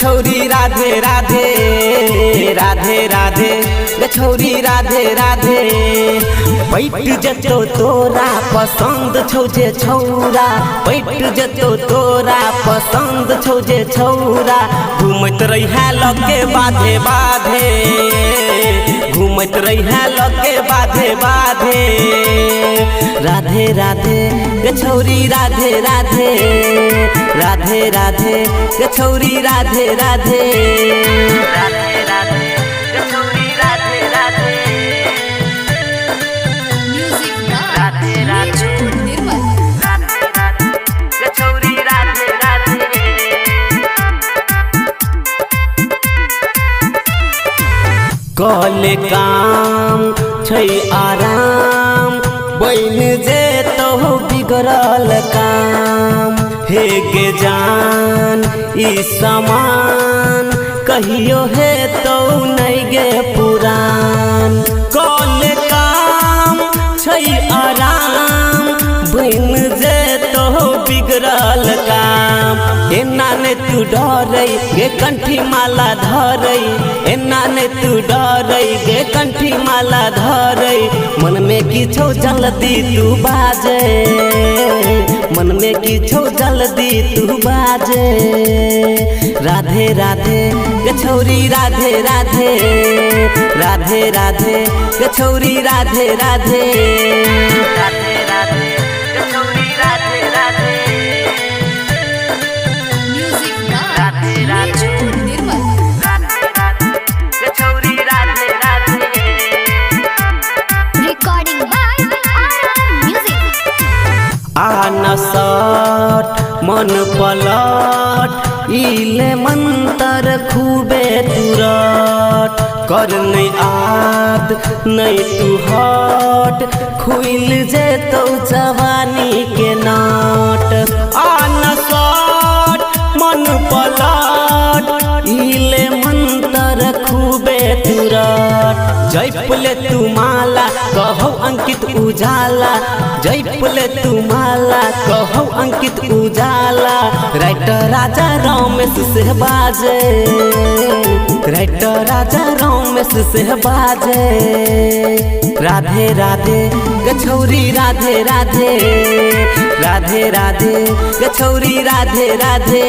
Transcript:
छौरी राधे राधे राधे राधे गे छौरी राधे राधे। बैठ जतो तोरा पसंद छौ जे छौरा, बैठ जतो तोरा पसंद छौ जे छौरा। घूमत रही लगे बाधे बाधे, घूमत रही लगे बाधे बाधे। राधे राधे गे छौरी राधे राधे राधे राधे गे छौरी राधे राधे राधे राधे गे छौरी राधे राधे। म्यूजिक राधे राधे राधे राधे गे छौरी राधे राधे। कले काम छै आराम बन जेतो बिगड़ल काम। हे गे जान ई समान कहियो हे तो नहीं गे पुरान। कले काम छै आराम बन जेतो बिगड़ल काम। एना ने तू डरै गे कंठी माला धरै, एना ने तू डरै गे कंठी माला धरै। मन में किछो जल्दी तू बाजे, मन में किछो जल्दी तू बाजे। राधे राधे गे छौरी राधे राधे राधे राधे गे छौरी राधे राधे राधे राधे गे छौरी राधे राधे। म्यूजिक राधे राधे राधे राधे गे छौरी Radhe Radhe. Recording by music. आनसट मन पलट इले मंतर खूबे तुरट। कर नहीं आद नहीं तू हट, खुल जेतो जवानी के नाट। आनसट मन पलट इले मंतर खूबे तुरट। जयपुले तू माला कहो अंकित उजाला, जयपुले तू माला कहो अंकित उजाला। राइटर राजा रमेश से बाजे, राइटर राजा रमेश से बाजे। राधे राधे गे छौरी राधे राधे राधे राधे गे छौरी राधे राधे।